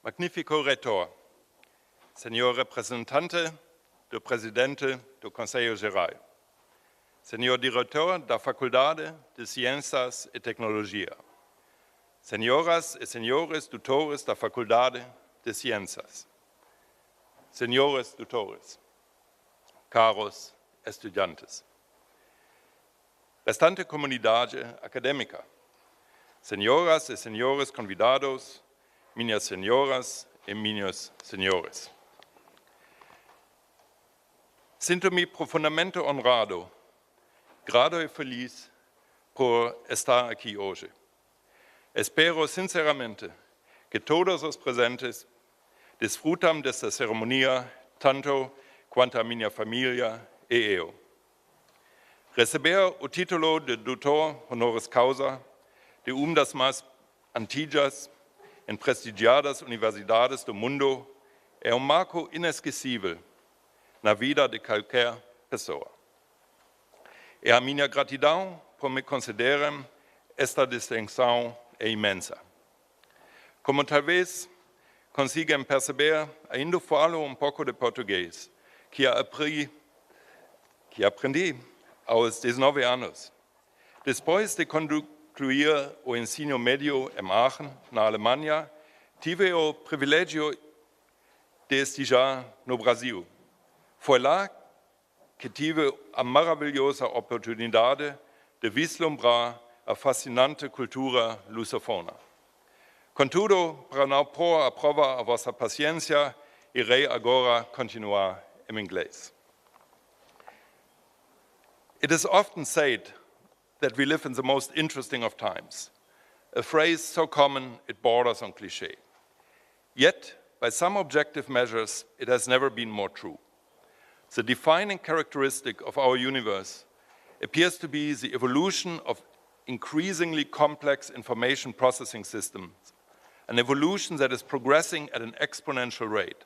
Magnifico Reitor, Senhor representante do Presidente do Conselho Geral, Senhor Diretor da Faculdade de Ciências e Tecnologia, Senhoras e Senhores Doutores da Faculdade de Ciências, Senhores Doutores, caros estudantes, restante comunidade acadêmica, senhoras e senhores convidados, minhas senhoras e minhos senhores. Sinto-me profundamente honrado, grato e feliz por estar aqui hoje. Espero sinceramente que todos os presentes desfrutam desta cerimônia tanto quanto a minha família e eu. Receber o título de Doutor Honoris Causa de uma das mais antigas e prestigiadas universidades do mundo é um marco inesquecível na vida de qualquer pessoa. E a minha gratidão por me concederem esta distinção é imensa. Como talvez consigam perceber, ainda falo um pouco de português, que aprendi aos 19 anos. Depois de concluir o ensino médio em Aachen, na Alemanha, tive o privilégio de estijar no Brasil. Foi lá que tive a maravilhosa oportunidade de vislumbrar a fascinante cultura lusofona. Contudo, para não pôr à prova a vossa paciência, irei agora continuar em inglês. It is often said that we live in the most interesting of times, a phrase so common it borders on cliché. Yet, by some objective measures, it has never been more true. The defining characteristic of our universe appears to be the evolution of increasingly complex information processing systems, an evolution that is progressing at an exponential rate.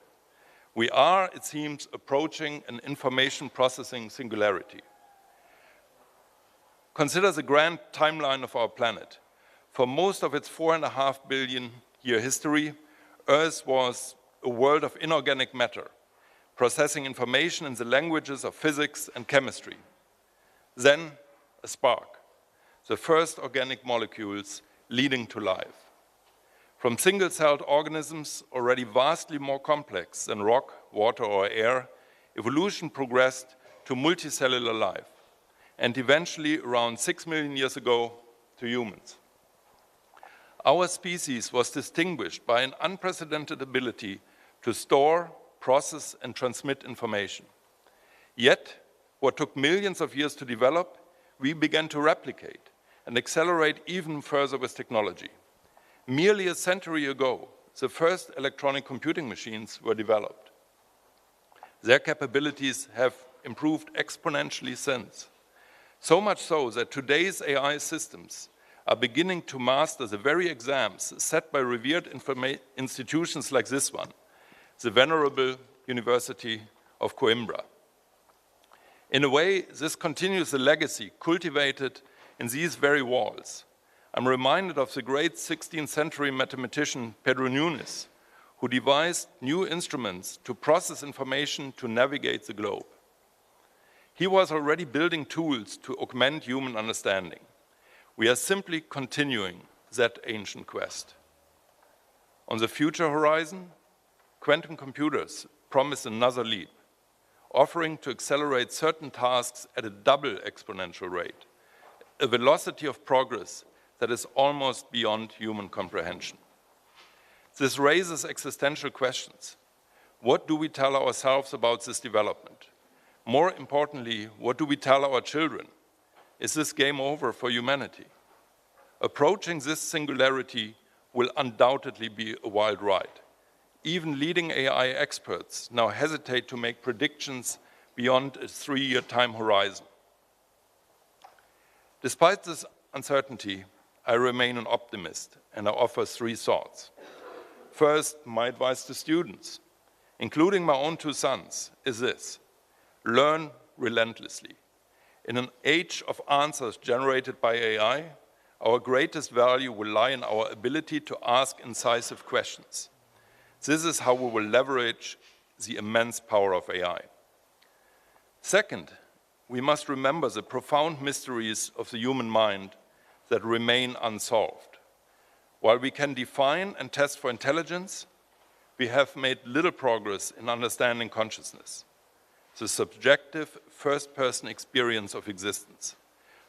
We are, it seems, approaching an information processing singularity. Consider the grand timeline of our planet. For most of its 4.5 billion year history, Earth was a world of inorganic matter, processing information in the languages of physics and chemistry. Then, a spark, the first organic molecules leading to life. From single-celled organisms already vastly more complex than rock, water, or air, evolution progressed to multicellular life, and eventually, around 6 million years ago, to humans. Our species was distinguished by an unprecedented ability to store, process, and transmit information. Yet, what took millions of years to develop, we began to replicate and accelerate even further with technology. Merely a century ago, the first electronic computing machines were developed. Their capabilities have improved exponentially since. So much so that today's AI systems are beginning to master the very exams set by revered institutions like this one, the venerable University of Coimbra. In a way, this continues the legacy cultivated in these very walls. I'm reminded of the great 16th century mathematician Pedro Nunes, who devised new instruments to process information to navigate the globe. He was already building tools to augment human understanding. We are simply continuing that ancient quest. On the future horizon, quantum computers promise another leap, offering to accelerate certain tasks at a double exponential rate, a velocity of progress that is almost beyond human comprehension. This raises existential questions. What do we tell ourselves about this development? More importantly, what do we tell our children? Is this game over for humanity? Approaching this singularity will undoubtedly be a wild ride. Even leading AI experts now hesitate to make predictions beyond a 3-year time horizon. Despite this uncertainty, I remain an optimist, and I offer 3 thoughts. First, my advice to students, including my own 2 sons, is this: learn relentlessly. In an age of answers generated by AI, our greatest value will lie in our ability to ask incisive questions. This is how we will leverage the immense power of AI. Second, we must remember the profound mysteries of the human mind that remain unsolved. While we can define and test for intelligence, we have made little progress in understanding consciousness, the subjective first-person experience of existence.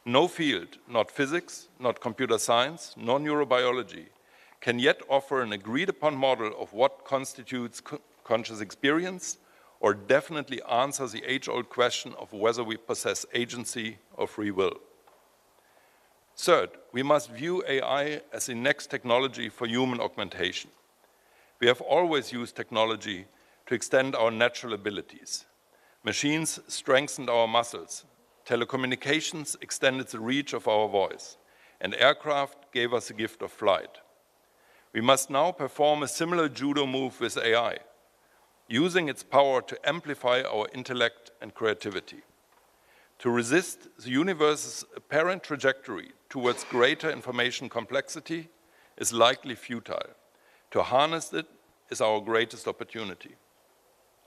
No field, not physics, not computer science, nor neurobiology, can yet offer an agreed-upon model of what constitutes conscious experience, or definitely answer the age-old question of whether we possess agency or free will. Third, we must view AI as the next technology for human augmentation. We have always used technology to extend our natural abilities. Machines strengthened our muscles, telecommunications extended the reach of our voice, and aircraft gave us the gift of flight. We must now perform a similar judo move with AI, using its power to amplify our intellect and creativity. To resist the universe's apparent trajectory towards greater information complexity is likely futile. To harness it is our greatest opportunity.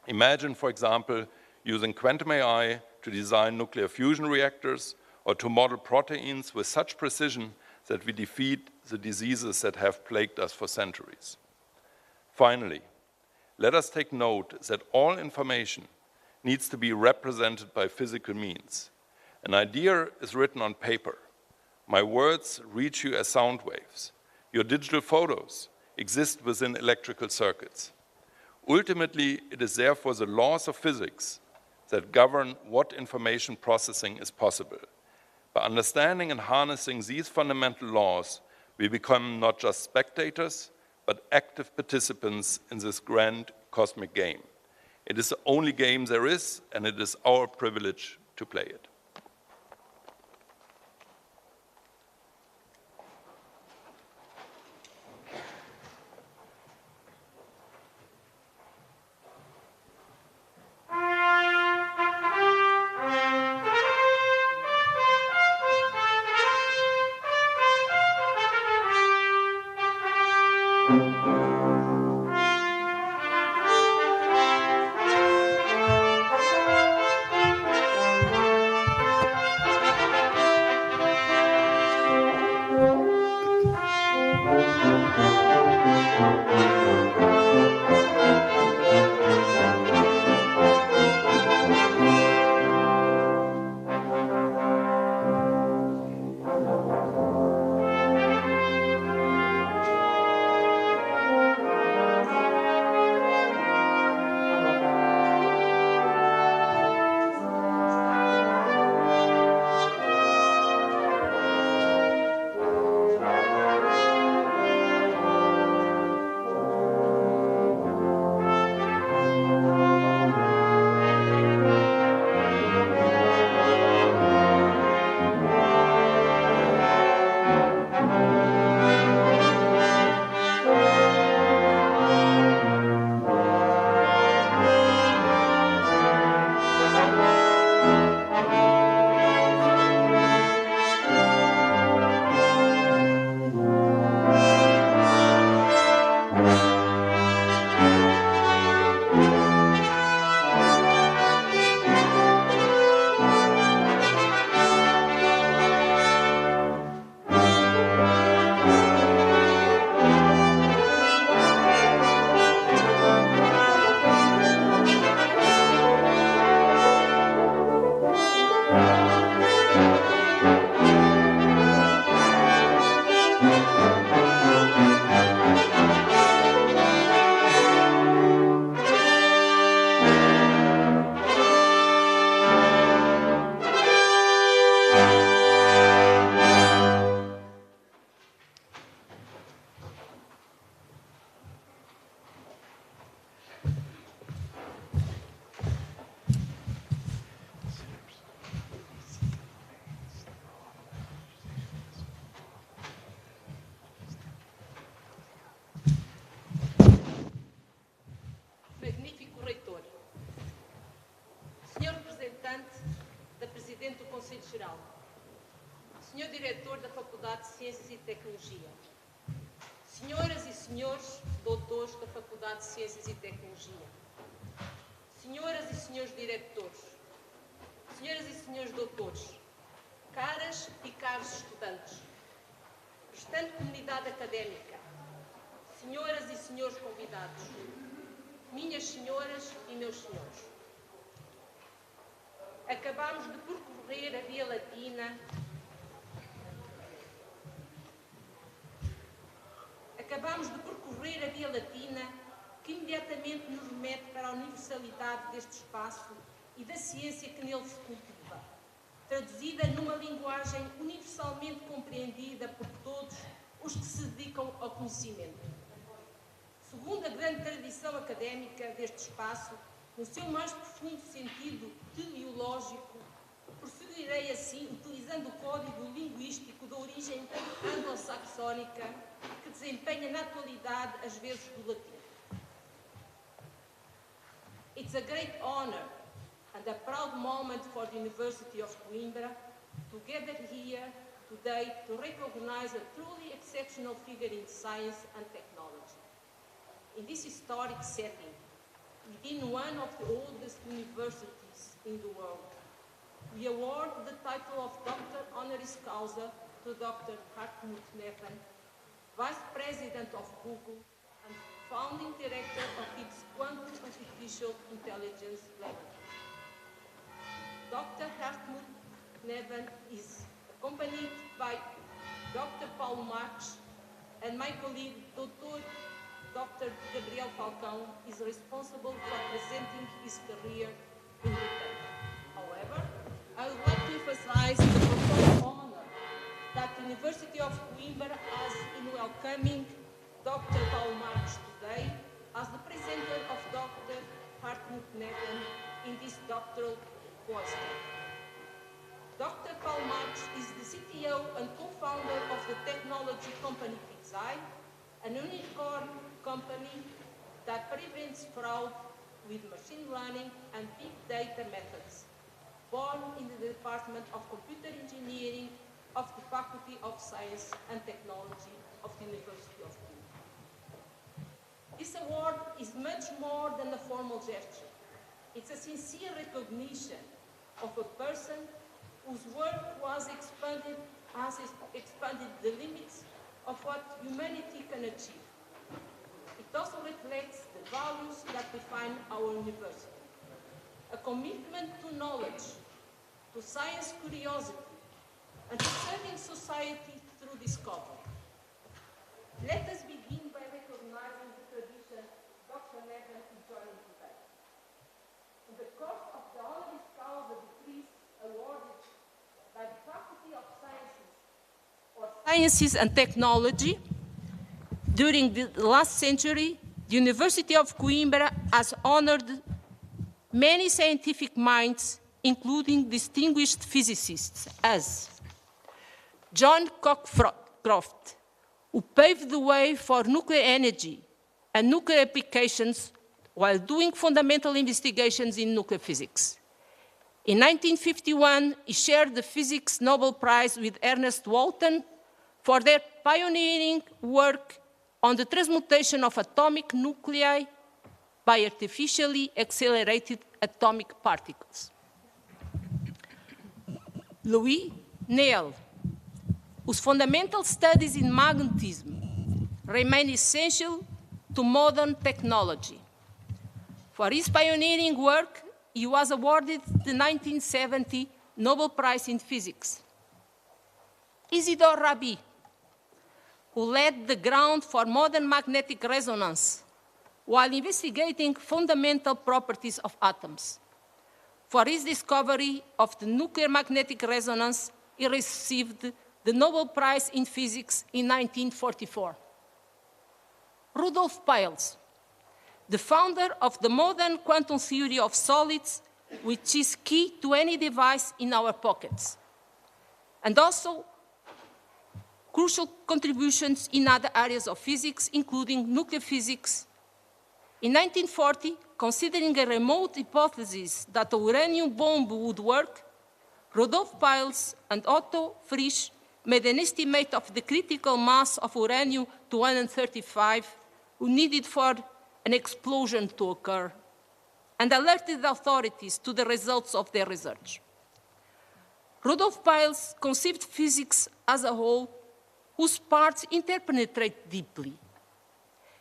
Imagine, for example, using quantum AI to design nuclear fusion reactors or to model proteins with such precision that we defeat the diseases that have plagued us for centuries. Finally, let us take note that all information needs to be represented by physical means. An idea is written on paper. My words reach you as sound waves. Your digital photos exist within electrical circuits. Ultimately, it is therefore the laws of physics that govern what information processing is possible. By understanding and harnessing these fundamental laws, we become not just spectators, but active participants in this grand cosmic game. It is the only game there is, and it is our privilege to play it. Senhor Diretor da Faculdade de Ciências e Tecnologia, Senhoras e senhores doutores da Faculdade de Ciências e Tecnologia, senhoras e senhores diretores, senhoras e senhores doutores, caras e caros estudantes, restante comunidade académica, senhoras e senhores convidados, minhas senhoras e meus senhores. Acabamos de percorrer a Via Latina que imediatamente nos remete para a universalidade deste espaço e da ciência que nele se cultiva, traduzida numa linguagem universalmente compreendida por todos os que se dedicam ao conhecimento. Segundo a grande tradição académica deste espaço, no seu mais profundo sentido teleológico, prosseguirei assim, utilizando o código linguístico de origem anglo-saxónica, que desempenha na atualidade as vezes do latim. It's a great honor and a proud moment for the University of Coimbra to gather here today to recognize a truly exceptional figure in science and technology. In this historic setting, within one of the oldest universities in the world, we award the title of Doctor Honoris Causa to Dr. Hartmut Neven, Vice-President of Google and founding director of its Quantum Artificial Intelligence Laboratory. Dr. Hartmut Neven is accompanied by Dr. Paulo Marques, and my colleague, Dr. Gabriel Falcão, is responsible for presenting his career in detail. However, I would like to emphasize the profound honor that the University of Coimbra has in welcoming Dr. Paulo Marques today as the presenter of Dr. Hartmut Neven in this doctoral cloister. Dr. Paulo Marques is the CTO and co-founder of the technology company Pixai, an unicorn company that prevents fraud with machine learning and big data methods, born in the Department of Computer Engineering of the Faculty of Science and Technology of the University of Coimbra. This award is much more than a formal gesture. It's a sincere recognition of a person whose work has expanded the limits of what humanity can achieve. It also reflects the values that define our university. A commitment to knowledge, to science curiosity, and to serving society through discovery. Let us begin by recognizing the tradition Dr. Neven is joining today. In the course of the Honoris Causa degrees awarded by the Faculty of Sciences and Technology, during the last century, the University of Coimbra has honored many scientific minds, including distinguished physicists as John Cockcroft, who paved the way for nuclear energy and nuclear applications while doing fundamental investigations in nuclear physics. In 1951, he shared the Physics Nobel Prize with Ernest Walton for their pioneering work on the transmutation of atomic nuclei by artificially accelerated atomic particles. Louis Néel, whose fundamental studies in magnetism remain essential to modern technology. For his pioneering work, he was awarded the 1970 Nobel Prize in Physics. Isidore Rabi, who laid the ground for modern magnetic resonance while investigating fundamental properties of atoms. For his discovery of the nuclear magnetic resonance, he received the Nobel Prize in Physics in 1944. Rudolf Peierls, the founder of the modern quantum theory of solids, which is key to any device in our pockets, and also crucial contributions in other areas of physics, including nuclear physics. In 1940, considering a remote hypothesis that a uranium bomb would work, Rudolf Peierls and Otto Frisch made an estimate of the critical mass of uranium-235 needed for an explosion to occur, and alerted the authorities to the results of their research. Rudolf Peierls conceived physics as a whole, whose parts interpenetrate deeply.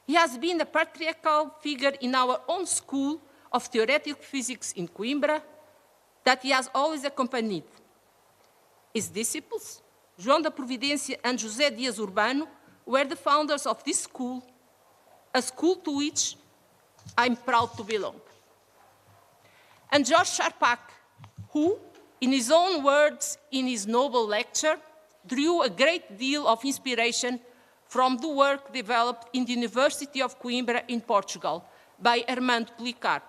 He has been a patriarchal figure in our own school of theoretical physics in Coimbra that he has always accompanied. His disciples, João da Providência and José Dias Urbano, were the founders of this school, a school to which I'm proud to belong. And George Charpak, who, in his own words in his Nobel lecture, drew a great deal of inspiration from the work developed in the University of Coimbra in Portugal by Armando Policarpo.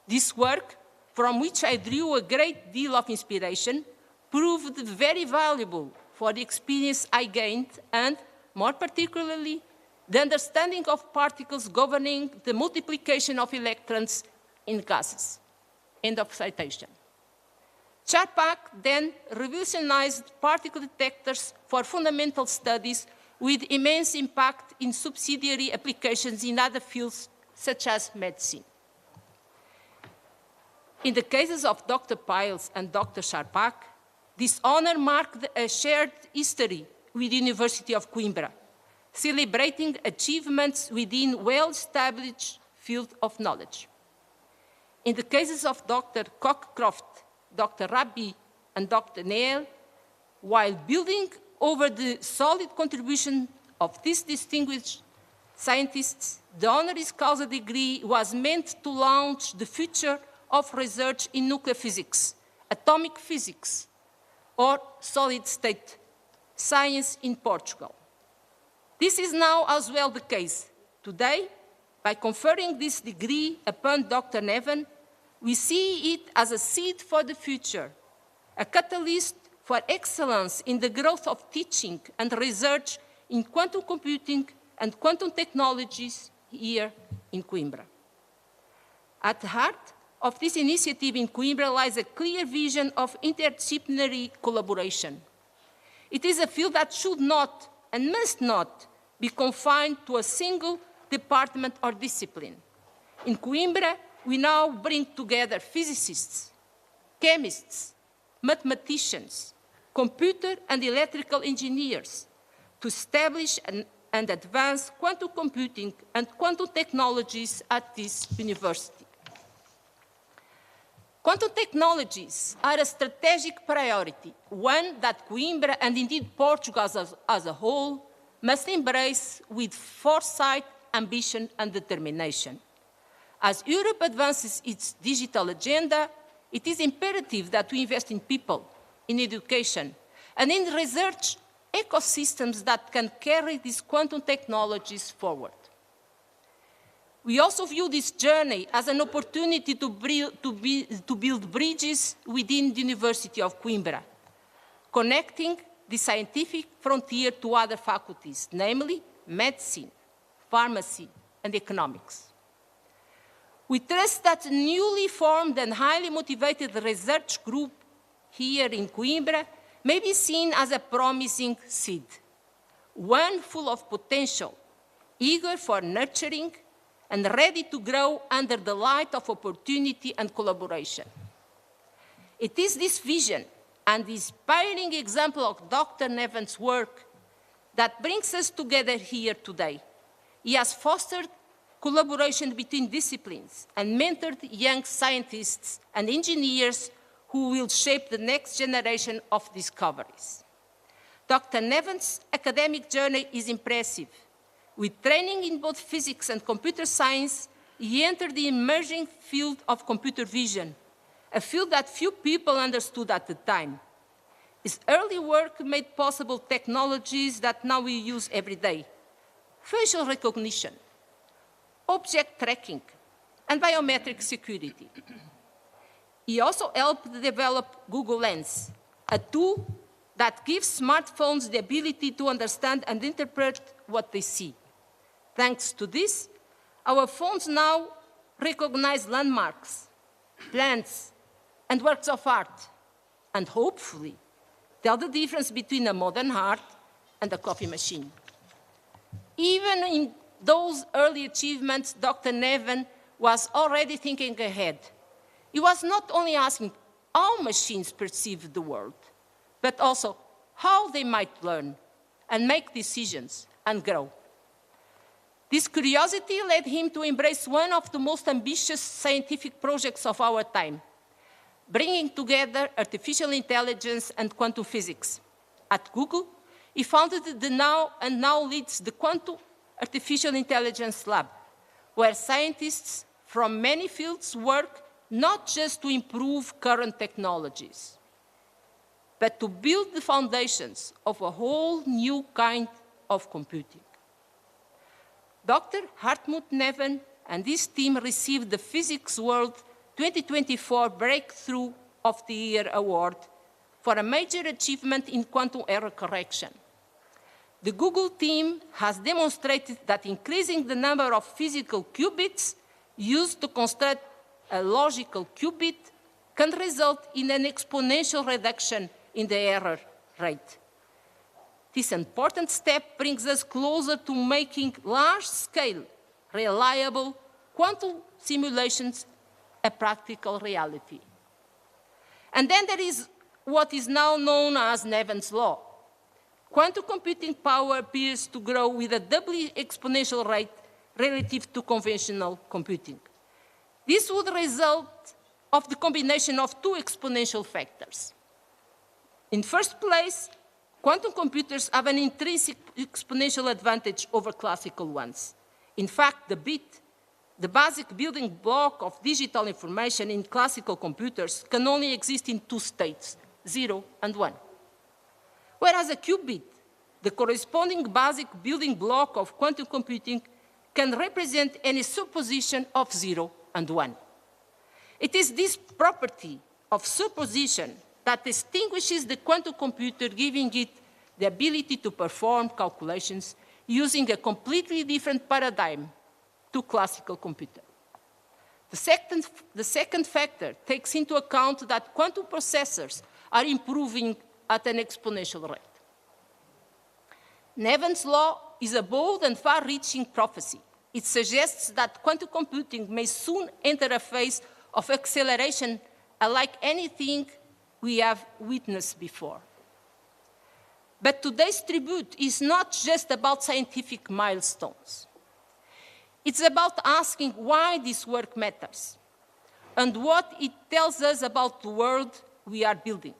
This work, from which I drew a great deal of inspiration, proved very valuable for the experience I gained and, more particularly, the understanding of particles governing the multiplication of electrons in gases. End of citation. Charpak then revolutionized particle detectors for fundamental studies with immense impact in subsidiary applications in other fields, such as medicine. In the cases of Dr. Peierls and Dr. Charpak, this honor marked a shared history with the University of Coimbra, celebrating achievements within well-established field of knowledge. In the cases of Dr. Cockcroft, Dr. Rabi, and Dr. Neil, while building over the solid contribution of these distinguished scientists, the honoris causa degree was meant to launch the future of research in nuclear physics, atomic physics, or solid-state science in Portugal. This is now as well the case. Today, by conferring this degree upon Dr. Neven, we see it as a seed for the future, a catalyst for excellence in the growth of teaching and research in quantum computing and quantum technologies here in Coimbra. At the heart of this initiative in Coimbra lies a clear vision of interdisciplinary collaboration. It is a field that should not and must not be confined to a single department or discipline. In Coimbra, we now bring together physicists, chemists, mathematicians, computer and electrical engineers to establish and advance quantum computing and quantum technologies at this university. Quantum technologies are a strategic priority, one that Coimbra and indeed Portugal as a whole must embrace with foresight, ambition and determination. As Europe advances its digital agenda, it is imperative that we invest in people, in education, and in research ecosystems that can carry these quantum technologies forward. We also view this journey as an opportunity to build bridges within the University of Coimbra, connecting the scientific frontier to other faculties, namely medicine, pharmacy, and economics. We trust that a newly formed and highly motivated research group here in Coimbra may be seen as a promising seed, one full of potential, eager for nurturing, and ready to grow under the light of opportunity and collaboration. It is this vision and the inspiring example of Dr. Neven's work that brings us together here today. He has fostered collaboration between disciplines and mentored young scientists and engineers who will shape the next generation of discoveries. Dr. Neven's academic journey is impressive. With training in both physics and computer science, he entered the emerging field of computer vision, a field that few people understood at the time. His early work made possible technologies that now we use every day: facial recognition, object tracking, and biometric security. He also helped develop Google Lens, a tool that gives smartphones the ability to understand and interpret what they see. Thanks to this, our phones now recognize landmarks, plants, and works of art, and hopefully tell the difference between a modern heart and a coffee machine. Even in those early achievements, Dr. Neven was already thinking ahead. He was not only asking how machines perceive the world, but also how they might learn and make decisions and grow. This curiosity led him to embrace one of the most ambitious scientific projects of our time, bringing together artificial intelligence and quantum physics. At Google, he founded the now leads the Quantum Artificial Intelligence Lab, where scientists from many fields work not just to improve current technologies, but to build the foundations of a whole new kind of computing. Dr. Hartmut Neven and his team received the Physics World 2024 Breakthrough of the Year Award for a major achievement in quantum error correction. The Google team has demonstrated that increasing the number of physical qubits used to construct a logical qubit can result in an exponential reduction in the error rate. This important step brings us closer to making large-scale, reliable quantum simulations a practical reality. And then there is what is now known as Neven's law. Quantum computing power appears to grow with a doubly exponential rate relative to conventional computing. This would result of the combination of two exponential factors. In first place, quantum computers have an intrinsic exponential advantage over classical ones. In fact, the bit, the basic building block of digital information in classical computers, can only exist in two states, 0 and 1. Whereas a qubit, the corresponding basic building block of quantum computing, can represent any superposition of 0 and 1. It is this property of superposition that distinguishes the quantum computer, giving it the ability to perform calculations using a completely different paradigm to classical computer. The second factor takes into account that quantum processors are improving at an exponential rate. Neven's law is a bold and far-reaching prophecy. It suggests that quantum computing may soon enter a phase of acceleration unlike anything we have witnessed before. But today's tribute is not just about scientific milestones. It's about asking why this work matters and what it tells us about the world we are building.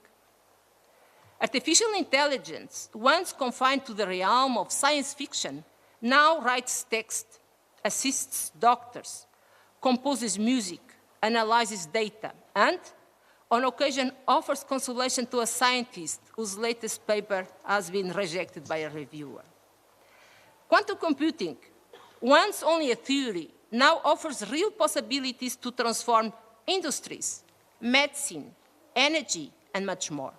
Artificial intelligence, once confined to the realm of science fiction, now writes text, assists doctors, composes music, analyzes data, and, on occasion, offers consolation to a scientist whose latest paper has been rejected by a reviewer. Quantum computing, once only a theory, now offers real possibilities to transform industries, medicine, energy, and much more.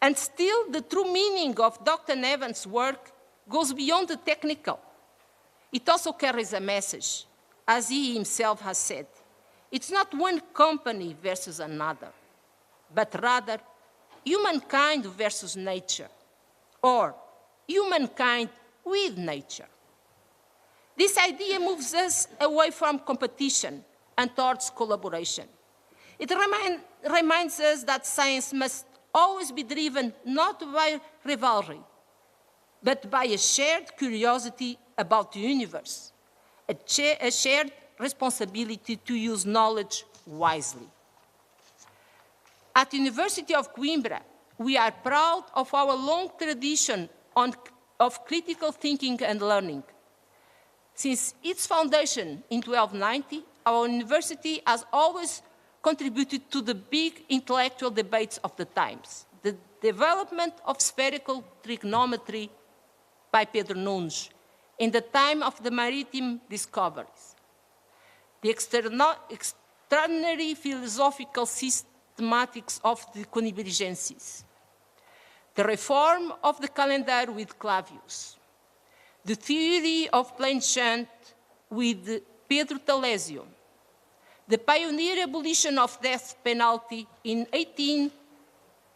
And still, the true meaning of Dr. Neven's work goes beyond the technical. It also carries a message, as he himself has said. It's not one company versus another, but rather humankind versus nature, or humankind with nature. This idea moves us away from competition and towards collaboration. It reminds us that science must always be driven not by rivalry, but by a shared curiosity about the universe, a shared responsibility to use knowledge wisely. At the University of Coimbra, we are proud of our long tradition of critical thinking and learning. Since its foundation in 1290, our university has always contributed to the big intellectual debates of the times. The development of spherical trigonometry by Pedro Nunes in the time of the maritime discoveries. The extraordinary philosophical systematics of the Coimbrenses. The reform of the calendar with Clavius. The theory of plain chant with Pedro Talesio. The pioneer abolition of death penalty in 18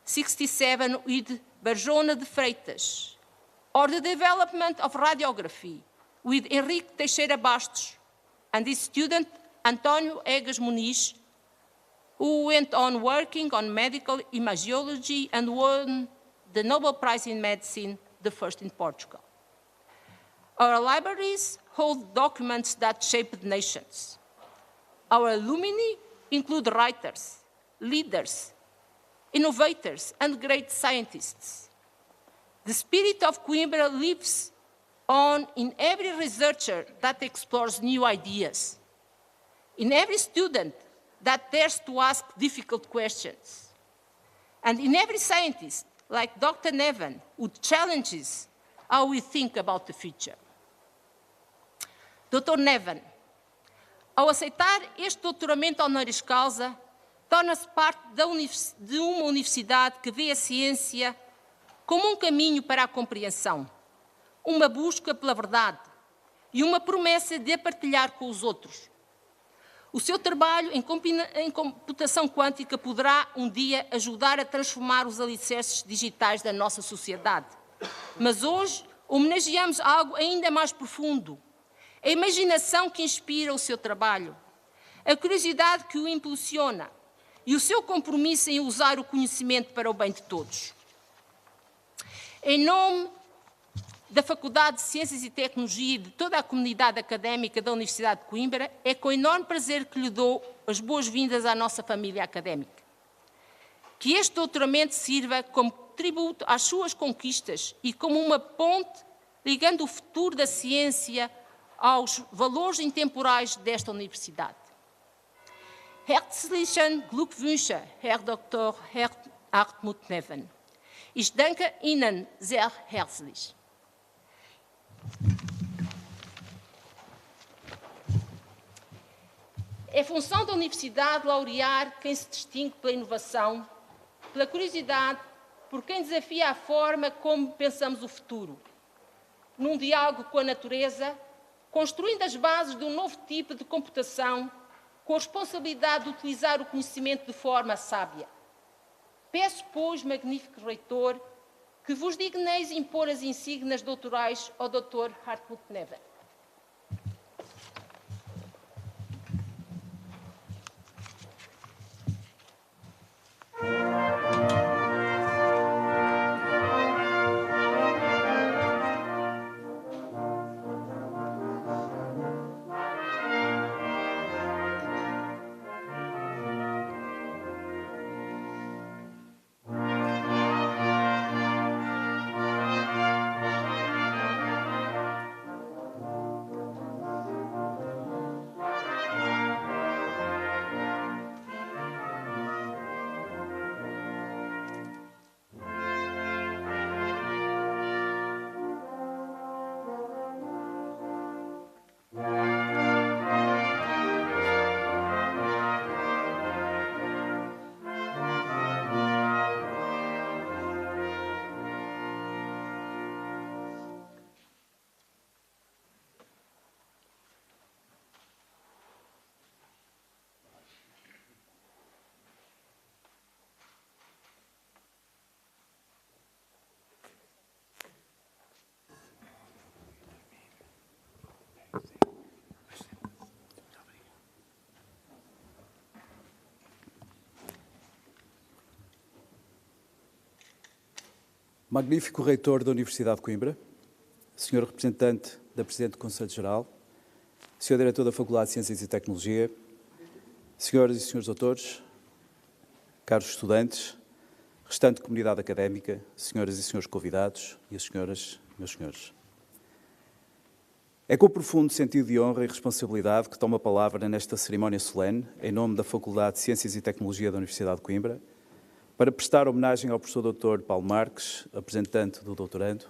67 with Barjona de Freitas, or the development of radiography with Henrique Teixeira Bastos and his student António Egas Muniz, who went on working on medical imagiology and won the Nobel Prize in Medicine, the first in Portugal. Our libraries hold documents that shaped nations. Our alumni include writers, leaders, innovators, and great scientists. The spirit of Coimbra lives on in every researcher that explores new ideas, in every student that dares to ask difficult questions, and in every scientist, like Dr. Neven, who challenges how we think about the future. Doutor Neven, ao aceitar este doutoramento honoris causa, torna-se parte de uma universidade que vê a ciência como um caminho para a compreensão, uma busca pela verdade e uma promessa de a partilhar com os outros. O seu trabalho em computação quântica poderá um dia ajudar a transformar os alicerces digitais da nossa sociedade. Mas hoje homenageamos algo ainda mais profundo, a imaginação que inspira o seu trabalho, a curiosidade que o impulsiona e o seu compromisso em usar o conhecimento para o bem de todos. Em nome da Faculdade de Ciências e Tecnologia e de toda a comunidade académica da Universidade de Coimbra, é com enorme prazer que lhe dou as boas-vindas à nossa família académica. Que este doutoramento sirva como tributo às suas conquistas e como uma ponte ligando o futuro da ciência aos valores intemporais desta universidade. Herzlichen Glückwünsche, Herr Dr. Hartmut Neven. Ich danke Ihnen sehr herzlich. É função da Universidade laurear quem se distingue pela inovação, pela curiosidade, por quem desafia a forma como pensamos o futuro, num diálogo com a natureza, construindo as bases de um novo tipo de computação, com a responsabilidade de utilizar o conhecimento de forma sábia. Peço, pois, magnífico reitor, que vos digneis impor as insígnias doutorais ao Dr. Hartmut Neven. Magnífico reitor da Universidade de Coimbra, senhor representante da Presidente do Conselho-Geral, senhor diretor da Faculdade de Ciências e Tecnologia, senhoras e senhores doutores, caros estudantes, restante comunidade académica, senhoras e senhores convidados e as senhoras, meus senhores. É com profundo sentido de honra e responsabilidade que tomo a palavra nesta cerimónia solene, em nome da Faculdade de Ciências e Tecnologia da Universidade de Coimbra, para prestar homenagem ao professor Dr. Paulo Marques, apresentante do doutorando,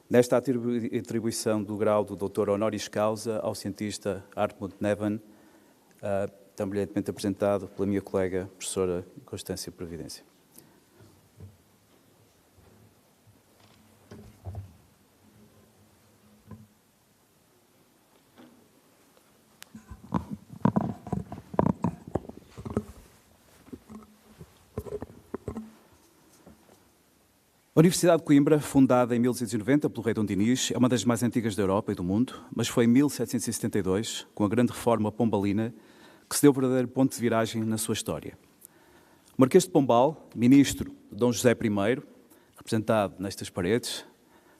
nesta atribuição do grau do Doutor Honoris Causa ao cientista Hartmut Neven, tão brilhantemente apresentado pela minha colega, professora Constância Providência. A Universidade de Coimbra, fundada em 1290 pelo rei Dom Dinis, é uma das mais antigas da Europa e do mundo, mas foi em 1772, com a grande reforma pombalina, que se deu o verdadeiro ponto de viragem na sua história. O Marquês de Pombal, ministro de Dom José I, representado nestas paredes,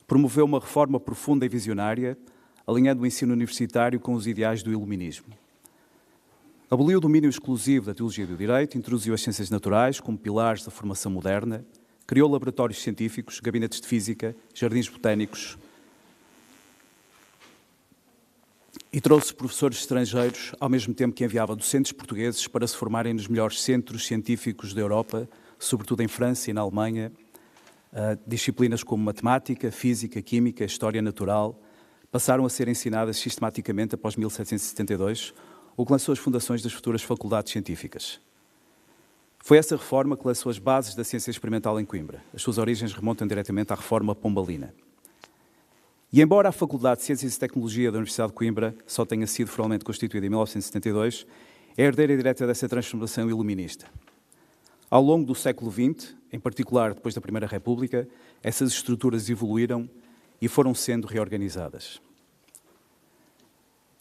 promoveu uma reforma profunda e visionária, alinhando o ensino universitário com os ideais do iluminismo. Aboliu o domínio exclusivo da teologia e do direito, introduziu as ciências naturais como pilares da formação moderna, criou laboratórios científicos, gabinetes de física, jardins botânicos e trouxe professores estrangeiros, ao mesmo tempo que enviava docentes portugueses para se formarem nos melhores centros científicos da Europa, sobretudo em França e na Alemanha, disciplinas como matemática, física, química, história natural, passaram a ser ensinadas sistematicamente após 1772, o que lançou as fundações das futuras faculdades científicas. Foi essa reforma que lançou as bases da ciência experimental em Coimbra. As suas origens remontam diretamente à reforma pombalina. E embora a Faculdade de Ciências e Tecnologia da Universidade de Coimbra só tenha sido formalmente constituída em 1972, é herdeira direta dessa transformação iluminista. Ao longo do século XX, em particular depois da Primeira República, essas estruturas evoluíram e foram sendo reorganizadas.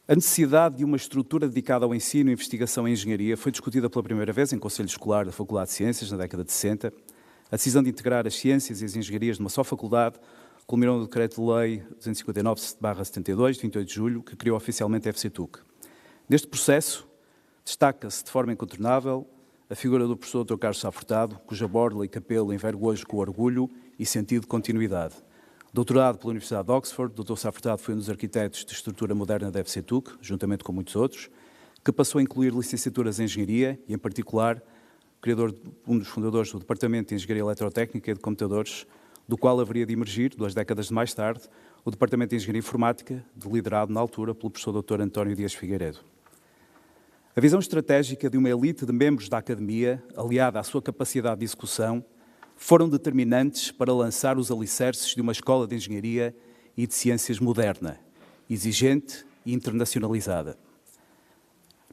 A necessidade de uma estrutura dedicada ao ensino e investigação em engenharia foi discutida pela primeira vez em Conselho Escolar da Faculdade de Ciências, na década de 60. A decisão de integrar as ciências e as engenharias numa só faculdade culminou no Decreto-Lei 259/72, de 28 de julho, que criou oficialmente a FCTUC. Neste processo, destaca-se de forma incontornável a figura do professor Dr. Carlos Sá Furtado, cuja borla e capelo envergo hoje com orgulho e sentido de continuidade. Doutorado pela Universidade de Oxford, Dr. Sá Furtado foi um dos arquitetos de estrutura moderna da FCTUC, juntamente com muitos outros, que passou a incluir licenciaturas em Engenharia e, em particular, um dos fundadores do Departamento de Engenharia Eletrotécnica e de Computadores, do qual haveria de emergir, 2 décadas mais tarde, o Departamento de Engenharia Informática, liderado na altura pelo professor Dr. António Dias Figueiredo. A visão estratégica de uma elite de membros da academia, aliada à sua capacidade de execução, foram determinantes para lançar os alicerces de uma escola de engenharia e de ciências moderna, exigente e internacionalizada.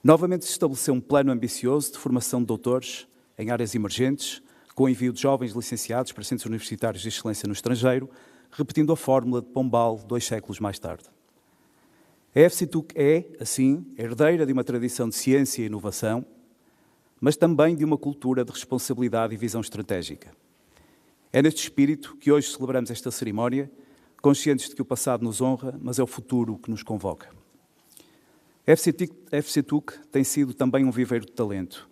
Novamente se estabeleceu um plano ambicioso de formação de doutores em áreas emergentes, com o envio de jovens licenciados para centros universitários de excelência no estrangeiro, repetindo a fórmula de Pombal 2 séculos mais tarde. A FCTUC é, assim, herdeira de uma tradição de ciência e inovação, mas também de uma cultura de responsabilidade e visão estratégica. É neste espírito que hoje celebramos esta cerimónia, conscientes de que o passado nos honra, mas é o futuro que nos convoca. A FCTUC tem sido também um viveiro de talento.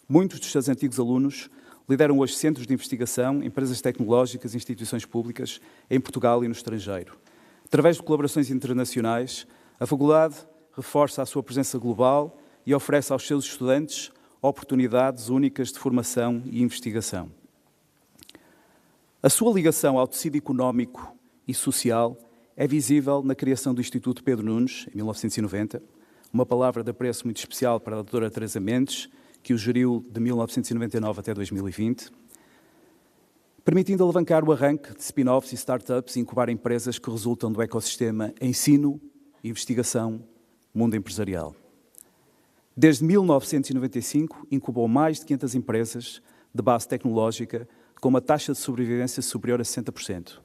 Muitos dos seus antigos alunos lideram hoje centros de investigação, empresas tecnológicas e instituições públicas em Portugal e no estrangeiro. Através de colaborações internacionais, a Faculdade reforça a sua presença global e oferece aos seus estudantes oportunidades únicas de formação e investigação. A sua ligação ao tecido económico e social é visível na criação do Instituto Pedro Nunes, em 1990, uma palavra de apreço muito especial para a doutora Teresa Mendes, que o geriu de 1999 até 2020, permitindo alavancar o arranque de spin-offs e startups e incubar empresas que resultam do ecossistema ensino, investigação, mundo empresarial. Desde 1995, incubou mais de 500 empresas de base tecnológica com uma taxa de sobrevivência superior a 60%.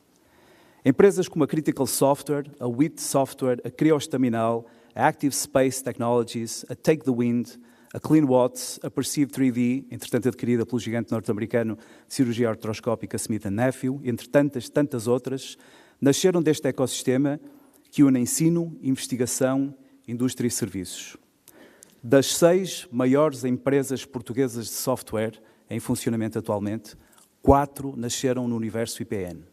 Empresas como a Critical Software, a WIT Software, a Criostaminal, a Active Space Technologies, a Take the Wind, a Clean Watts, a Perceive 3D, entretanto adquirida pelo gigante norte-americano de cirurgia artroscópica Smith & Nephew, entre tantas outras, nasceram deste ecossistema que une ensino, investigação, indústria e serviços. Das 6 maiores empresas portuguesas de software em funcionamento atualmente, 4 nasceram no universo IPN.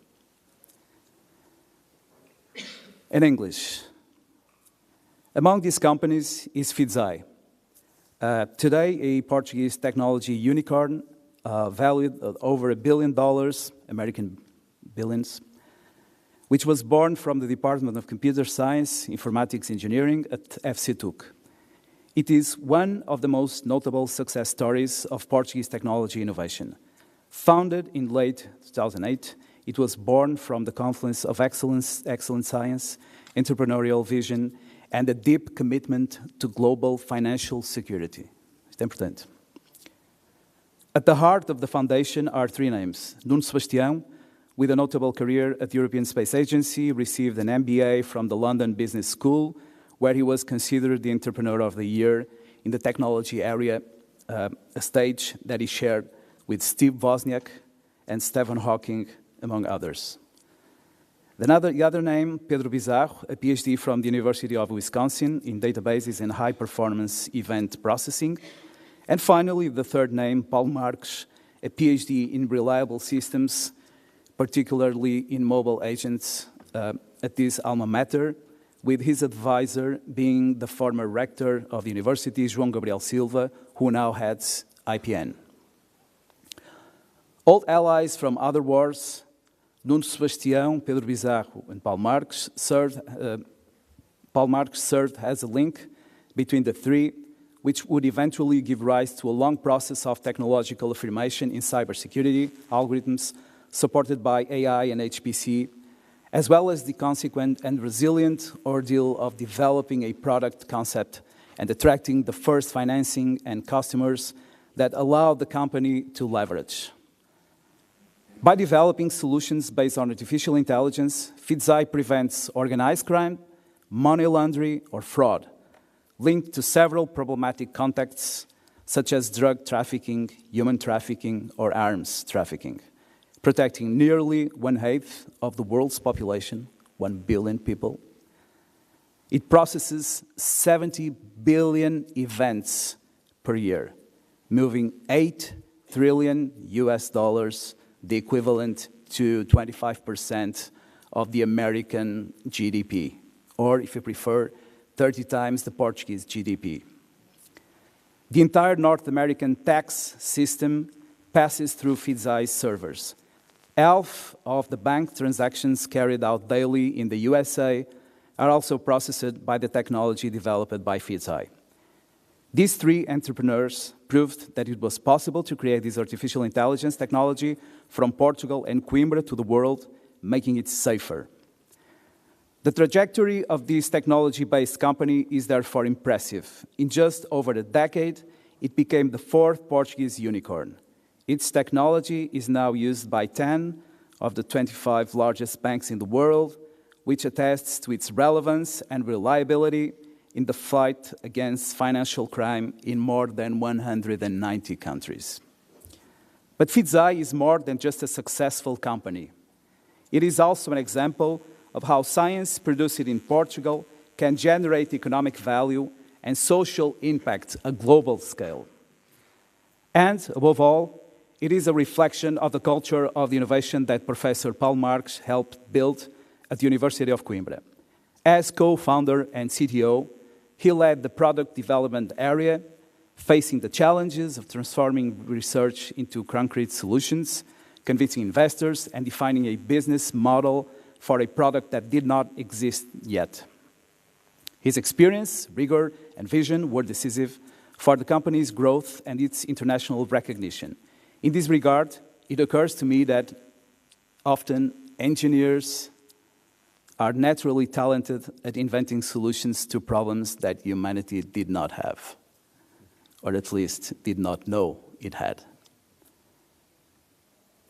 In English, among these companies is Fidzai. Today, a Portuguese technology unicorn valued at over $1 billion, American billions, which was born from the Department of Computer Science, Informatics Engineering at FCTUC. It is one of the most notable success stories of Portuguese technology innovation. Founded in late 2008, it was born from the confluence of excellent science, entrepreneurial vision, and a deep commitment to global financial security. Isto é importante. At the heart of the foundation are 3 names: Nuno Sebastião, with a notable career at the European Space Agency, received an MBA from the London Business School, where he was considered the Entrepreneur of the Year in the technology area, a stage that he shared with Steve Wozniak and Stephen Hawking, among others. The other name, Pedro Bizarro, a PhD from the University of Wisconsin in databases and high-performance event processing. And finally, the third name, Paul Marques, a PhD in reliable systems, particularly in mobile agents at this alma mater, with his advisor being the former rector of the university, João Gabriel Silva, who now heads IPN. Old allies from other wars, Nuno Sebastião, Pedro Bizarro, and Paul Marques served as a link between the three, which would eventually give rise to a long process of technological affirmation in cybersecurity, algorithms, supported by AI and HPC, as well as the consequent and resilient ordeal of developing a product concept and attracting the first financing and customers that allowed the company to leverage. By developing solutions based on artificial intelligence, Fidzai prevents organized crime, money laundering, or fraud, linked to several problematic contexts, such as drug trafficking, human trafficking, or arms trafficking, protecting nearly 1/8 of the world's population, 1 billion people. It processes 70 billion events per year, moving $8 trillion, the equivalent to 25% of the American GDP, or if you prefer, 30 times the Portuguese GDP. The entire North American tax system passes through Fidzai's servers. Half of the bank transactions carried out daily in the USA are also processed by the technology developed by Fidzai. These three entrepreneurs proved that it was possible to create this artificial intelligence technology from Portugal and Coimbra to the world, making it safer. The trajectory of this technology-based company is therefore impressive. In just over a decade, it became the 4th Portuguese unicorn. Its technology is now used by 10 of the 25 largest banks in the world, which attests to its relevance and reliability in the fight against financial crime in more than 190 countries. But Fidzai is more than just a successful company. It is also an example of how science produced in Portugal can generate economic value and social impact at a global scale. And, above all, it is a reflection of the culture of the innovation that Professor Paul Marques helped build at the University of Coimbra. As co-founder and CTO, he led the product development area, facing the challenges of transforming research into concrete solutions, convincing investors, and defining a business model for a product that did not exist yet. His experience, rigor, and vision were decisive for the company's growth and its international recognition. In this regard, it occurs to me that often engineers are naturally talented at inventing solutions to problems that humanity did not have, or at least did not know it had.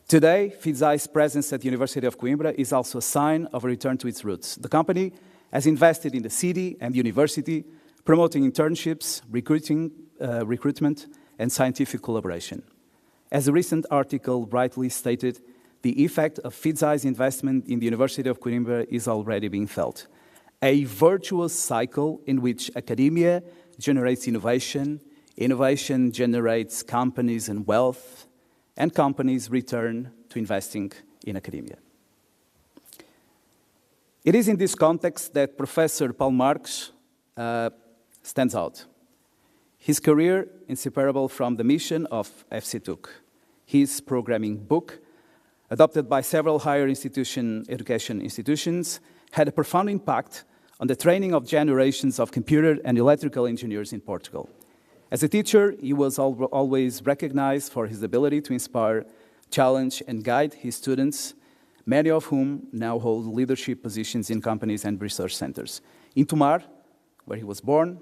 Today, Fidzai's presence at the University of Coimbra is also a sign of a return to its roots. The company has invested in the city and the university, promoting internships, recruitment, and scientific collaboration. As a recent article rightly stated, the effect of Fidzai's investment in the University of Coimbra is already being felt. A virtuous cycle in which academia generates innovation, innovation generates companies and wealth, and companies return to investing in academia. It is in this context that Professor Paul Marques stands out. His career inseparable from the mission of FC2C. His programming book, adopted by several higher education institutions, had a profound impact on the training of generations of computer and electrical engineers in Portugal. As a teacher, he was always recognized for his ability to inspire, challenge, and guide his students, many of whom now hold leadership positions in companies and research centers. In Tomar, where he was born,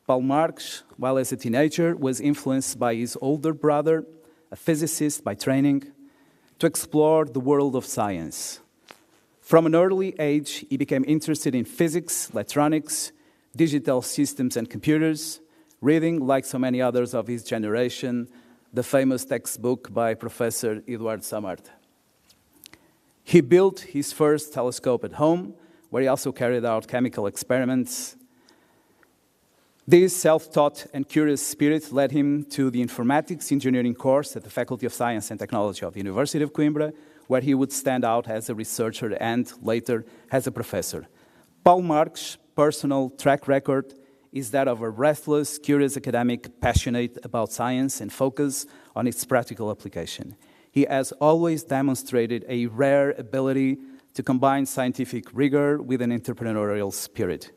Paul Marques, while as a teenager, was influenced by his older brother, a physicist by training, to explore the world of science. From an early age, he became interested in physics, electronics, digital systems and computers, reading, like so many others of his generation, the famous textbook by Professor Eduardo Samarte. He built his first telescope at home, where he also carried out chemical experiments. This self-taught and curious spirit led him to the informatics engineering course at the Faculty of Science and Technology of the University of Coimbra, where he would stand out as a researcher and later as a professor. Paulo Marques' personal track record is that of a restless, curious academic, passionate about science and focused on its practical application. He has always demonstrated a rare ability to combine scientific rigor with an entrepreneurial spirit.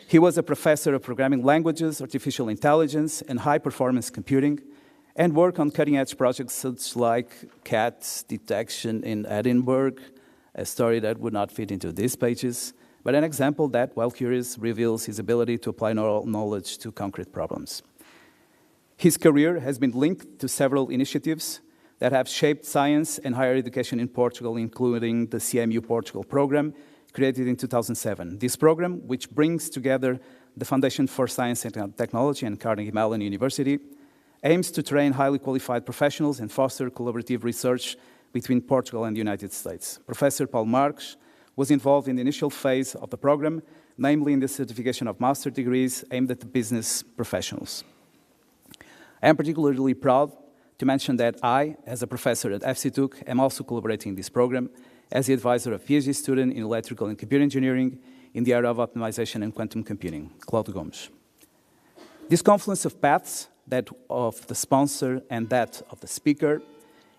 He was a professor of programming languages, artificial intelligence, and high-performance computing, and worked on cutting-edge projects such like cat detection in Edinburgh, a story that would not fit into these pages, but an example that, while curious, reveals his ability to apply knowledge to concrete problems. His career has been linked to several initiatives that have shaped science and higher education in Portugal, including the CMU Portugal program, created in 2007. This program, which brings together the Foundation for Science and Technology and Carnegie Mellon University, aims to train highly qualified professionals and foster collaborative research between Portugal and the United States. Professor Paulo Marques was involved in the initial phase of the program, namely in the certification of master degrees aimed at the business professionals. I am particularly proud to mention that I, as a professor at FCTUC, am also collaborating in this program as the advisor of PhD student in electrical and computer engineering in the area of optimization and quantum computing, Cláudio Gomes. This confluence of paths, that of the sponsor and that of the speaker,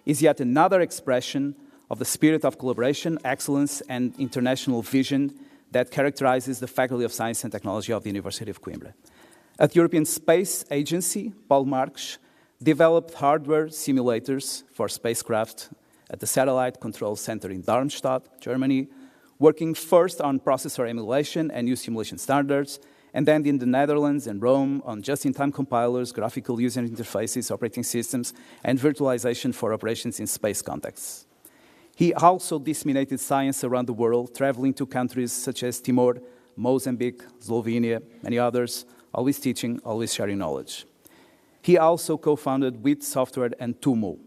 is yet another expression of the spirit of collaboration, excellence, and international vision that characterizes the Faculty of Science and Technology of the University of Coimbra. At the European Space Agency, Paulo Marques developed hardware simulators for spacecraft at the Satellite Control Center in Darmstadt, Germany, working first on processor emulation and new simulation standards, and then in the Netherlands and Rome on just-in-time compilers, graphical user interfaces, operating systems, and virtualization for operations in space contexts. He also disseminated science around the world, traveling to countries such as Timor, Mozambique, Slovenia, many others, always teaching, always sharing knowledge. He also co-founded WIT Software and Tumo.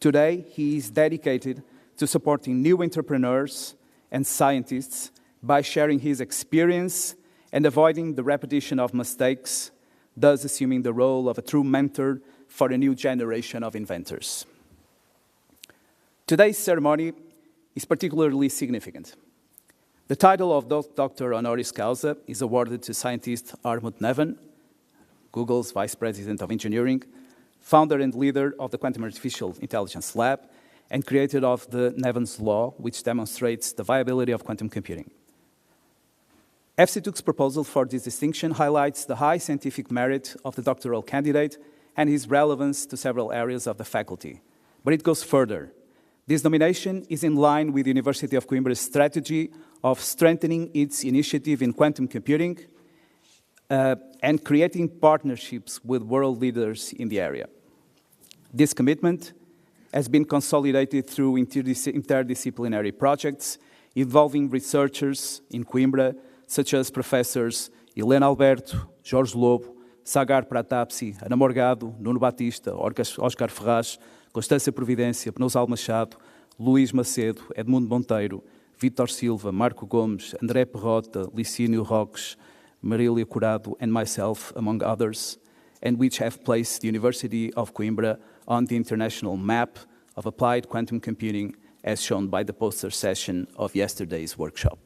Today, he is dedicated to supporting new entrepreneurs and scientists by sharing his experience and avoiding the repetition of mistakes, thus assuming the role of a true mentor for a new generation of inventors. Today's ceremony is particularly significant. The title of Doctor Honoris Causa is awarded to scientist Hartmut Neven, Google's Vice-President of Engineering, founder and leader of the Quantum Artificial Intelligence Lab, and creator of the Neven's Law, which demonstrates the viability of quantum computing. FCTUC's proposal for this distinction highlights the high scientific merit of the doctoral candidate and his relevance to several areas of the faculty. But it goes further. This nomination is in line with the University of Coimbra's strategy of strengthening its initiative in quantum computing and creating partnerships with world leaders in the area. This commitment has been consolidated through interdisciplinary projects involving researchers in Coimbra, such as Professors Helena Alberto, Jorge Lobo, Sagar Pratapsi, Ana Morgado, Nuno Batista, Oscar Ferraz, Constância Providência, Penosal Machado, Luís Macedo, Edmundo Monteiro, Vítor Silva, Marco Gomes, André Perrota, Licínio Roques, Marília Curado, and myself, among others, and which have placed the University of Coimbra on the international map of applied quantum computing, as shown by the poster session of yesterday's workshop.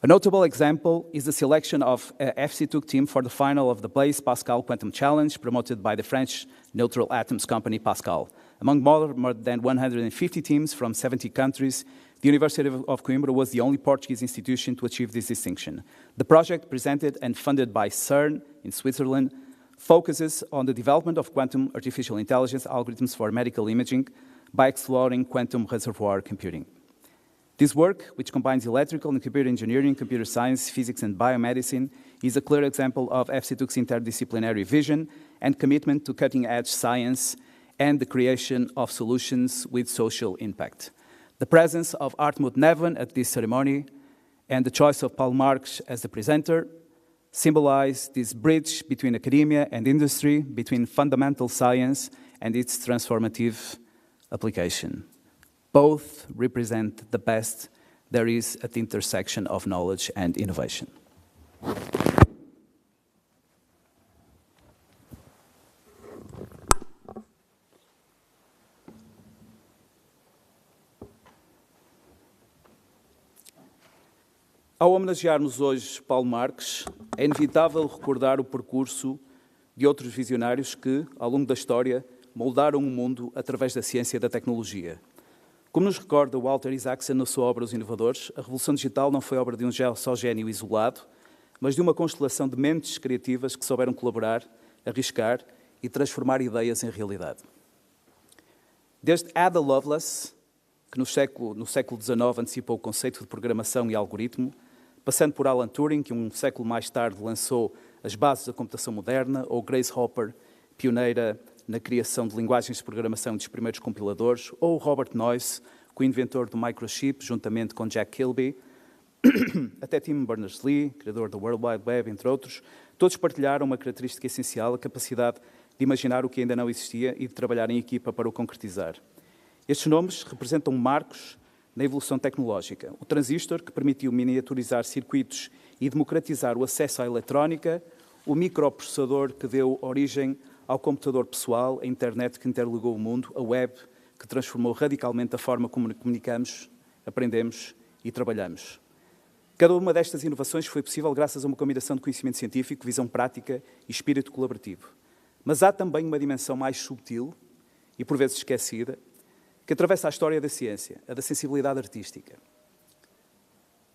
A notable example is the selection of FCTUC team for the final of the Blaise Pascal Quantum Challenge promoted by the French neutral atoms company Pascal. Among more than 150 teams from 70 countries, the University of Coimbra was the only Portuguese institution to achieve this distinction. The project, presented and funded by CERN in Switzerland, focuses on the development of quantum artificial intelligence algorithms for medical imaging by exploring quantum reservoir computing. This work, which combines electrical and computer engineering, computer science, physics, and biomedicine, is a clear example of FCTUC's interdisciplinary vision and commitment to cutting-edge science and the creation of solutions with social impact. The presence of Hartmut Neven at this ceremony and the choice of Paul Marx as the presenter symbolize this bridge between academia and industry, between fundamental science and its transformative application. Both represent the best there is at the intersection of knowledge and innovation. Ao homenagearmos hoje Paulo Marx, é inevitável recordar o percurso de outros visionários que, ao longo da história, moldaram o mundo através da ciência e da tecnologia. Como nos recorda Walter Isaacson na sua obra Os Inovadores, a revolução digital não foi obra de um só gênio isolado, mas de uma constelação de mentes criativas que souberam colaborar, arriscar e transformar ideias em realidade. Desde Ada Lovelace, que no século XIX antecipou o conceito de programação e algoritmo, passando por Alan Turing, que um século mais tarde lançou as bases da computação moderna, ou Grace Hopper, pioneira na criação de linguagens de programação dos primeiros compiladores, ou Robert Noyce, co-inventor do microchip, juntamente com Jack Kilby, até Tim Berners-Lee, criador do World Wide Web, entre outros, todos partilharam uma característica essencial, a capacidade de imaginar o que ainda não existia e de trabalhar em equipa para o concretizar. Estes nomes representam marcos na evolução tecnológica. O transistor, que permitiu miniaturizar circuitos e democratizar o acesso à eletrónica, o microprocessador, que deu origem ao computador pessoal, a internet que interligou o mundo, a web, que transformou radicalmente a forma como comunicamos, aprendemos e trabalhamos. Cada uma destas inovações foi possível graças a uma combinação de conhecimento científico, visão prática e espírito colaborativo. Mas há também uma dimensão mais subtil e, por vezes, esquecida, que atravessa a história da ciência, a da sensibilidade artística.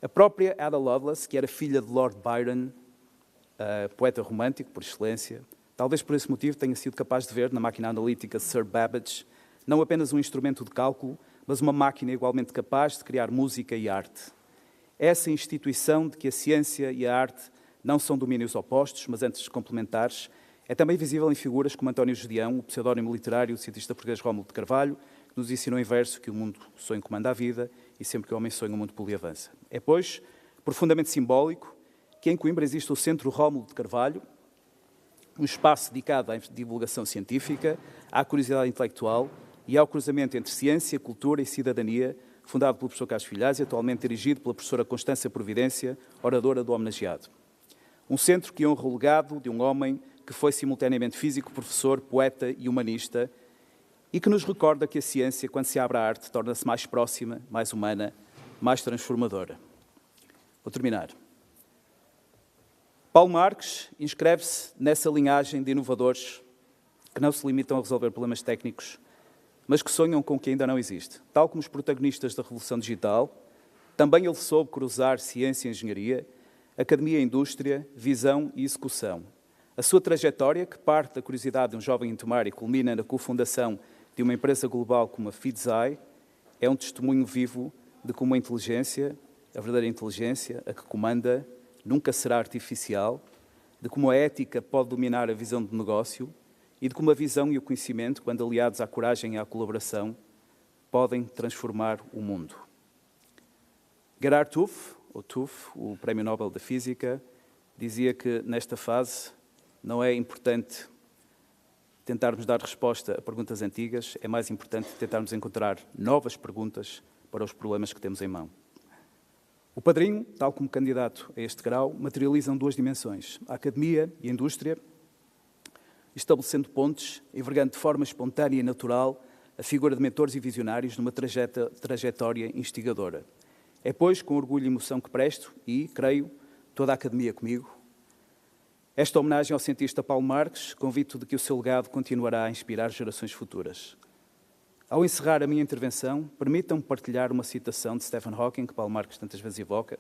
A própria Ada Lovelace, que era filha de Lord Byron, poeta romântico por excelência, talvez por esse motivo tenha sido capaz de ver na máquina analítica de Sir Babbage não apenas um instrumento de cálculo, mas uma máquina igualmente capaz de criar música e arte. Essa instituição de que a ciência e a arte não são domínios opostos, mas antes complementares, é também visível em figuras como António Gedeão, o pseudónimo literário do cientista português Rómulo de Carvalho, que nos ensinou em verso que o mundo sonho comanda a vida e sempre que o homem sonha o mundo pula e avança. É, pois, profundamente simbólico que em Coimbra existe o Centro Rómulo de Carvalho, um espaço dedicado à divulgação científica, à curiosidade intelectual e ao cruzamento entre ciência, cultura e cidadania, fundado pelo professor Carlos Filhais e atualmente dirigido pela professora Constância Providência, oradora do homenageado. Um centro que honra o legado de um homem que foi simultaneamente físico, professor, poeta e humanista, e que nos recorda que a ciência, quando se abre à arte, torna-se mais próxima, mais humana, mais transformadora. Vou terminar. Paulo Marx inscreve-se nessa linhagem de inovadores que não se limitam a resolver problemas técnicos, mas que sonham com o que ainda não existe. Tal como os protagonistas da Revolução Digital, também ele soube cruzar ciência e engenharia, academia e indústria, visão e execução. A sua trajetória, que parte da curiosidade de um jovem em tomar e culmina na cofundação de uma empresa global como a Fidzai, é um testemunho vivo de como a inteligência, a verdadeira inteligência, a que comanda, nunca será artificial, de como a ética pode dominar a visão de negócio e de como a visão e o conhecimento, quando aliados à coragem e à colaboração, podem transformar o mundo. Gerhard Tufte, o Prémio Nobel da Física, dizia que nesta fase não é importante tentarmos dar resposta a perguntas antigas, é mais importante tentarmos encontrar novas perguntas para os problemas que temos em mão. O padrinho, tal como candidato a este grau, materializam duas dimensões, a academia e a indústria, estabelecendo pontes, envergando de forma espontânea e natural a figura de mentores e visionários numa trajetória instigadora. É, pois, com orgulho e emoção que presto, e, creio, toda a academia comigo, esta homenagem ao cientista Paulo Marx, convicto de que o seu legado continuará a inspirar gerações futuras. Ao encerrar a minha intervenção, permitam-me partilhar uma citação de Stephen Hawking, que Paulo Marx tantas vezes evoca.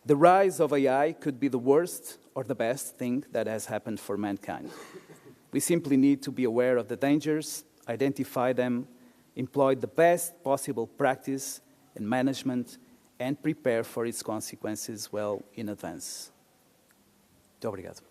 The rise of AI could be the worst or the best thing that has happened for mankind. We simply need to be aware of the dangers, identify them, employ the best possible practice and management, and prepare for its consequences well in advance. Muito obrigado.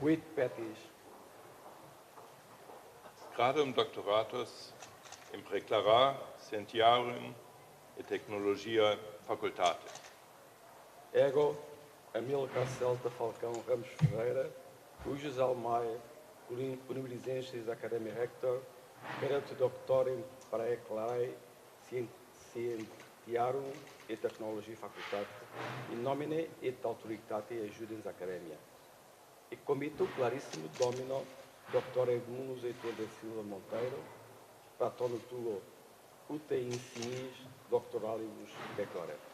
Quid petis? Gradum doctoratus in Preclara, Scientiarum et Technologia Facultate. Ego, Amílcar Celta Falcão Ramos Ferreira, cujos almae, Universidade Academia Rector, Merit Doctorem Praeclarae Scientiarum et Technologia Facultate, in nomine et autoritate Iudens Academia. E comito clarissimo domino Dr. Edmunus et de Silva Monteiro, patrono tuo ut insignis doctoralibus decorre.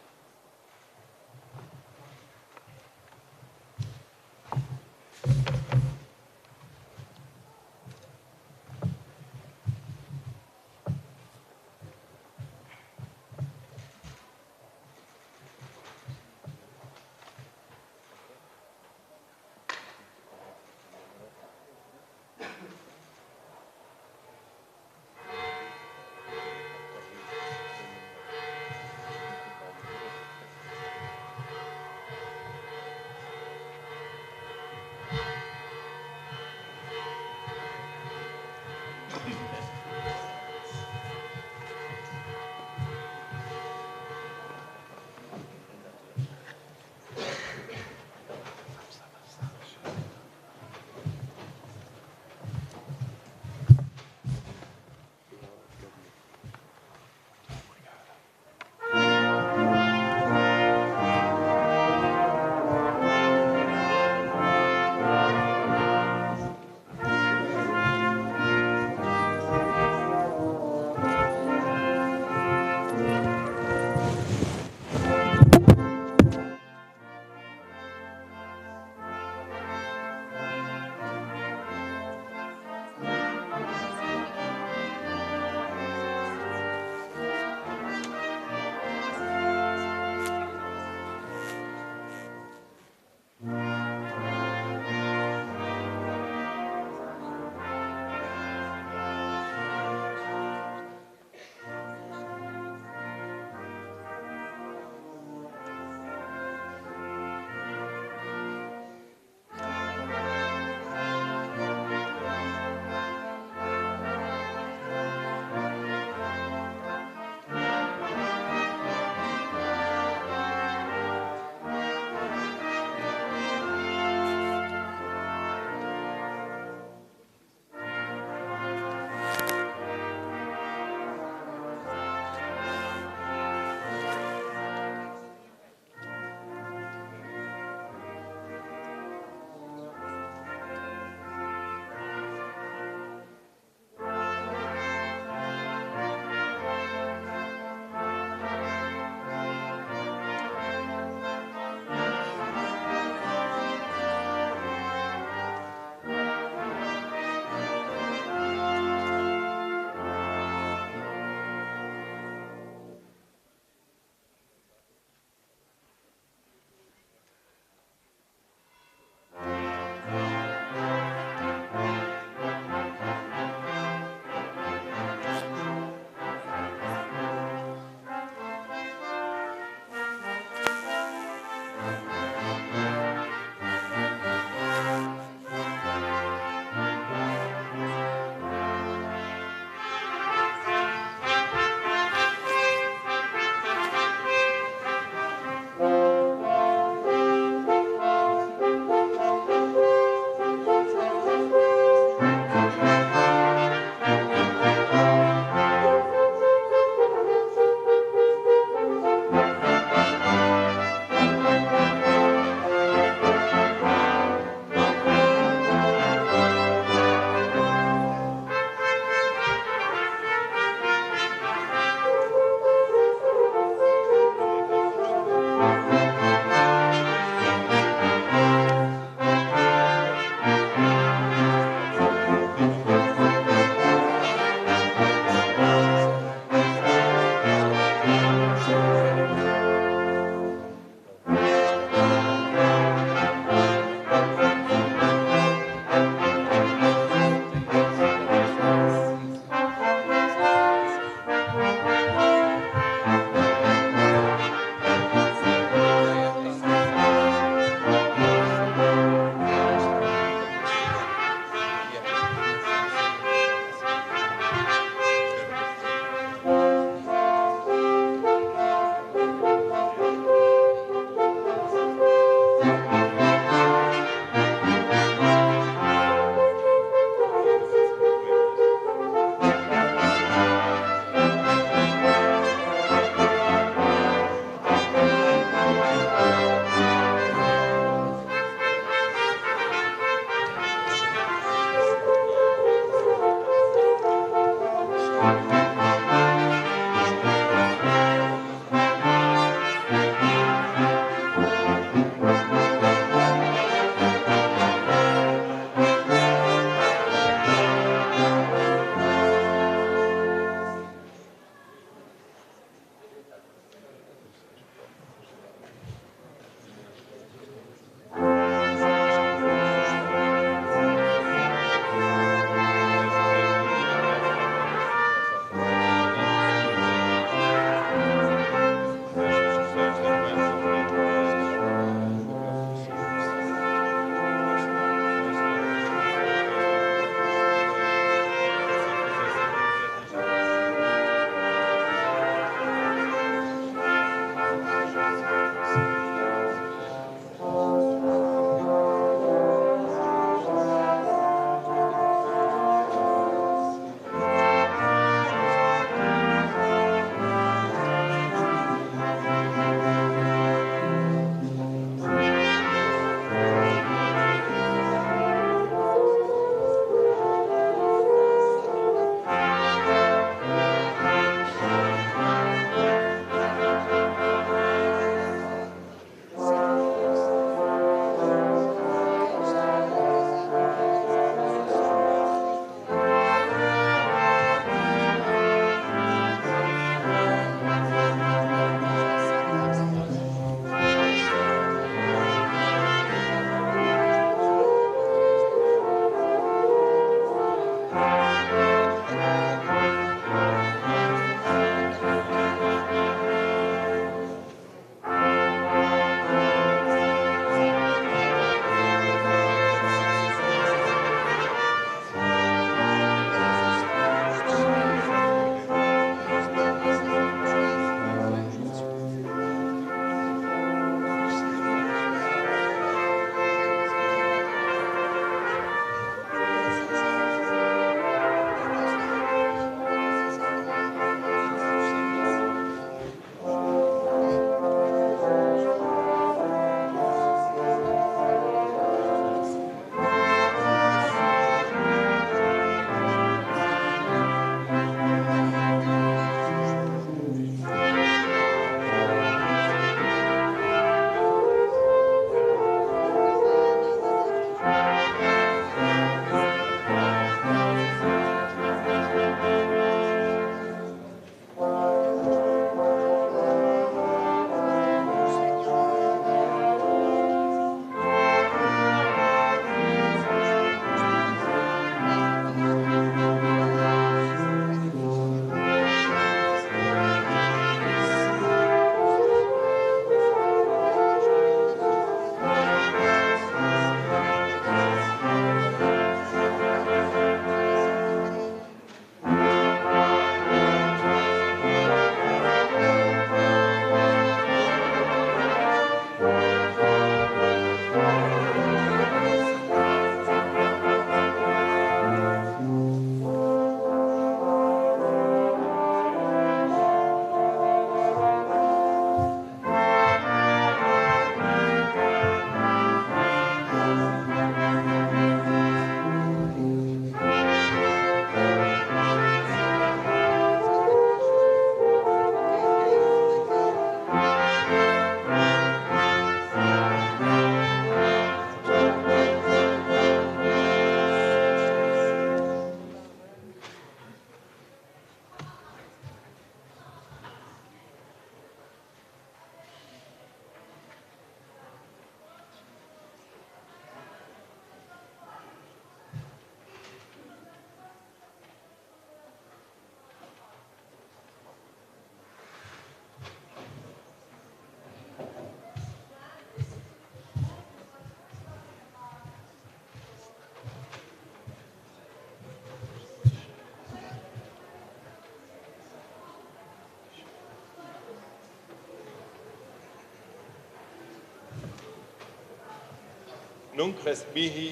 nunc res mihi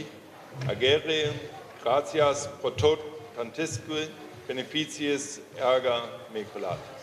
agere gratias pro tot tantisque beneficiis erga me collat.